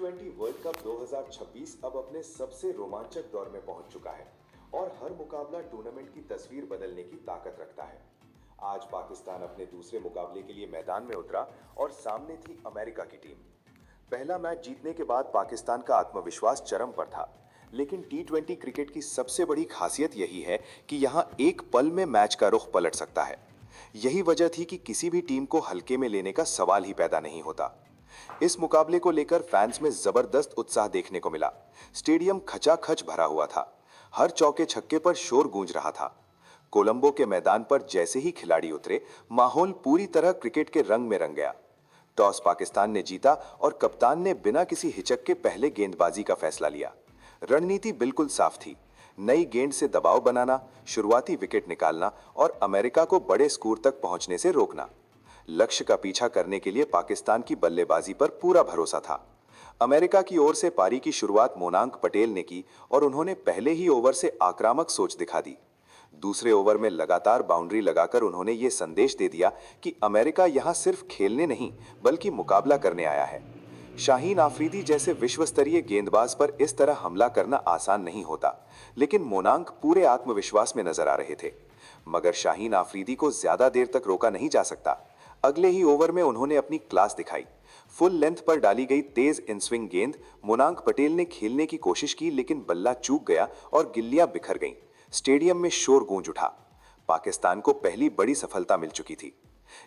T20 world cup 2026 अब अपने सबसे रोमांचक दौर में पहुंच चुका है और हर मुकाबला टूर्नामेंट की तस्वीर बदलने की ताकत रखता है। आज पाकिस्तान अपने दूसरे मुकाबले के लिए मैदान में उतरा और सामने थी अमेरिका की टीम। पहला मैच जीतने के बाद पाकिस्तान का आत्मविश्वास चरम पर था, लेकिन T20 क्रिकेट की सबसे बड़ी खासियत यही है कि यहां एक पल में मैच का रुख पलट सकता है। यही वजह थी कि किसी भी टीम को हल्के में लेने का सवाल ही पैदा नहीं होता। इस मुकाबले को लेकर फैंस में जबरदस्त उत्साह देखने को मिला। स्टेडियम खचाखच भरा हुआ था। हर चौके छक्के पर शोर गूंज रहा था। कोलंबो के मैदान पर जैसे ही खिलाड़ी उतरे, माहौल पूरी तरह क्रिकेट के रंग में रंग गया। टॉस पाकिस्तान ने जीता और कप्तान ने बिना किसी हिचक के पहले गेंदबाजी का फैसला लिया। रणनीति बिल्कुल साफ थी। नई गेंद से दबाव बनाना, शुरुआती विकेट निकालना और अमेरिका को बड़े स्कोर तक पहुंचने से रोकना। लक्ष्य का पीछा करने के लिए पाकिस्तान की बल्लेबाजी पर पूरा भरोसा था। अमेरिका की ओर से पारी की शुरुआत मोनांक पटेल ने की और उन्होंने पहले ही ओवर से आक्रामक सोच दिखा दी। दूसरे ओवर में लगातार बाउंड्री लगाकर उन्होंने ये संदेश दे दिया कि अमेरिका यहां सिर्फ खेलने नहीं बल्कि मुकाबला करने आया है। शाहीन आफरीदी जैसे विश्व स्तरीय गेंदबाज पर इस तरह हमला करना आसान नहीं होता, लेकिन मोनांक पूरे आत्मविश्वास में नजर आ रहे थे। मगर शाहीन आफरीदी को ज्यादा देर तक रोका नहीं जा सकता। अगले ही ओवर में उन्होंने अपनी क्लास दिखाई। फुल लेंथ पर डाली गई तेज इन स्विंग गेंद मोनांक पटेल ने खेलने की कोशिश की, लेकिन बल्ला चूक गया और गिल्लियां बिखर गईं। स्टेडियम में शोर गूंज उठा। पाकिस्तान को पहली बड़ी सफलता मिल चुकी थी।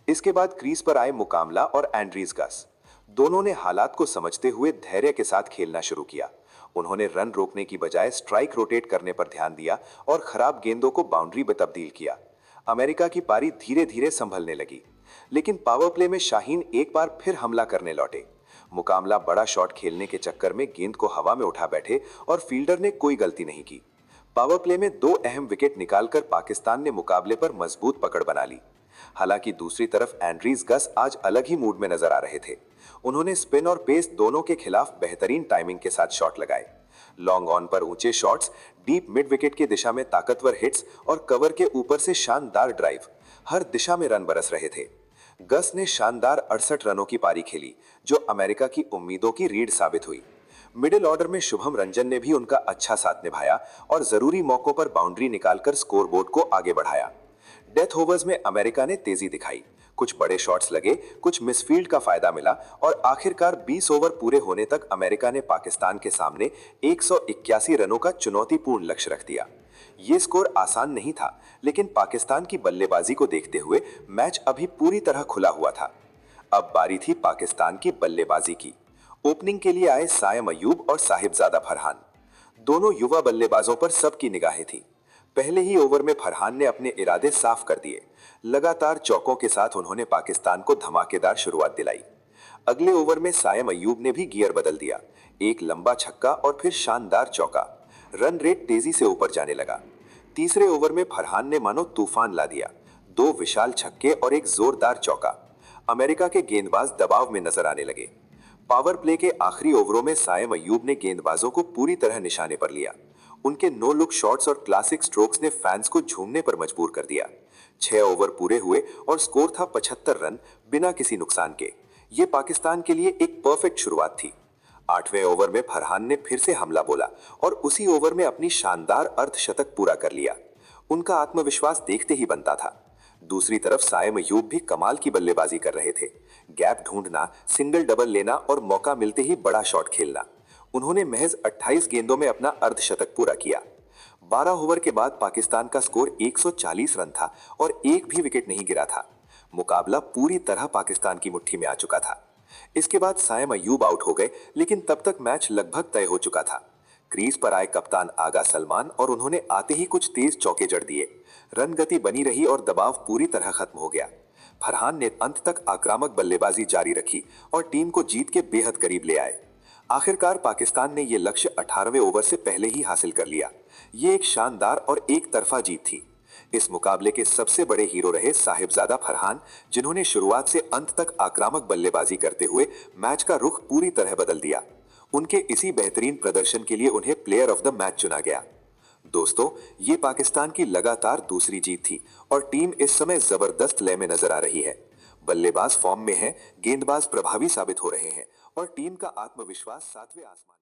इसके बाद क्रीज पर आए मुकामला और एंड्रीज गस। दोनों ने हालात को समझते हुए धैर्य के साथ खेलना शुरू किया। उन्होंने रन रोकने की बजाय स्ट्राइक रोटेट करने पर ध्यान दिया और खराब गेंदों को बाउंड्री में तब्दील किया। अमेरिका की पारी धीरे धीरे संभलने लगी, लेकिन पावर प्ले में शाहीन एक बार फिर हमला करने लौटे। मुकाबला बड़ा शॉट खेलने के चक्कर में गेंद को हवा में उठा बैठे और फील्डर ने कोई गलती नहीं की। पावर प्ले में 2 अहम विकेट निकालकर पाकिस्तान ने मुकाबले पर मजबूत पकड़ बना ली। हालांकि दूसरी तरफ एंड्रीज गस आज अलग ही मूड में नजर आ रहे थे। उन्होंने स्पिन और पेस दोनों के खिलाफ बेहतरीन टाइमिंग के साथ शॉट लगाए। लॉन्ग ऑन पर ऊंचे शॉट्स, डीप मिड विकेट की दिशा में ताकतवर हिट्स और कवर के ऊपर से शानदार ड्राइव, हर दिशा में रन बरस रहे थे। गस ने शानदार 68 रनों की पारी खेली, जो अमेरिका की उम्मीदों की रीढ़ साबित हुई। मिडिल ऑर्डर में शुभम रंजन ने भी उनका अच्छा साथ निभाया और जरूरी मौकों पर बाउंड्री निकालकर स्कोरबोर्ड को आगे बढ़ाया। डेथ ओवर्स में अमेरिका ने तेजी दिखाई। कुछ बड़े शॉट्स लगे, कुछ मिसफील्ड का फायदा मिला और आखिरकार 20 ओवर पूरे होने तक अमेरिका ने पाकिस्तान के सामने 181 रनों का चुनौतीपूर्ण लक्ष्य रख दिया। ये स्कोर आसान नहीं था, लेकिन पाकिस्तान की बल्लेबाजी को देखते हुए मैच अभी पूरी तरह खुला हुआ था। अब बारी थी पाकिस्तान की बल्लेबाजी की। ओपनिंग के लिए आए सायम अयूब और साहिबजादा फरहान। दोनों युवा बल्लेबाजों पर सबकी निगाहें थी। पहले ही ओवर में फरहान ने अपने इरादे साफ कर दिए। लगातार चौकों के साथ उन्होंने पाकिस्तान को धमाकेदार शुरुआत दिलाई। अगले ओवर में सायम अयूब ने भी गियर बदल दिया। एक लंबा छक्का और फिर शानदार चौका। रन रेट तेजी से ऊपर जाने लगा। तीसरे ओवर में फरहान ने मानो तूफान ला दिया। 2 विशाल छक्के और एक जोरदार चौका। अमेरिका के गेंदबाज दबाव में नजर आने लगे। पावर प्ले के आखिरी ओवरों में सायम अयूब ने गेंदबाजों को पूरी तरह निशाने पर लिया। उनके नो लुक शॉट्स और क्लासिक स्ट्रोक्स ने फैंस को झूमने पर मजबूर कर दिया। 6 ओवर पूरे हुए और स्कोर था 75 रन, बिना किसी नुकसान के। ये पाकिस्तान के लिए एक परफेक्ट शुरुआत थी। 8वें ओवर में फरहान ने फिर से हमला बोला और उसी ओवर में अपनी शानदार अर्धशतक पूरा कर लिया। उनका आत्मविश्वास देखते ही बनता था। दूसरी तरफ सायम अयूब भी कमाल की बल्लेबाजी कर रहे थे। गैप ढूंढना, सिंगल डबल लेना और मौका मिलते ही बड़ा शॉट खेलना। उन्होंने महज 28 गेंदों में अपना अर्धशतक पूरा किया। 12 ओवर के बाद पाकिस्तान का स्कोर 140 रन था और एक भी विकेट नहीं गिरा था। मुकाबला पूरी तरह पाकिस्तान की मुट्ठी में आ चुका था। इसके बाद सायम अयूब आउट हो गए, लेकिन तब तक मैच लगभग तय हो चुका था। क्रीज पर आए कप्तान आगा सलमान और उन्होंने आते ही कुछ तेज चौके जड़ दिए। रन गति बनी रही और दबाव पूरी तरह खत्म हो गया। फरहान ने अंत तक आक्रामक बल्लेबाजी जारी रखी और टीम को जीत के बेहद करीब ले आए। आखिरकार पाकिस्तान ने यह लक्ष्य 18वें ओवर से पहले ही हासिल कर लिया। ये एक शानदार और एक तरफा जीत थी। इस मुकाबले के सबसे बड़े हीरो रहे साहिबजादा फरहान, जिन्होंने शुरुआत से अंत तक आक्रामक बल्लेबाजी करते हुए मैच का रुख पूरी तरह बदल दिया। उनके इसी बेहतरीन प्रदर्शन के लिए उन्हें प्लेयर ऑफ द मैच चुना गया। दोस्तों, ये पाकिस्तान की लगातार दूसरी जीत थी और टीम इस समय जबरदस्त लय में नजर आ रही है। बल्लेबाज फॉर्म में है, गेंदबाज प्रभावी साबित हो रहे हैं और टीम का आत्मविश्वास सातवें आसमान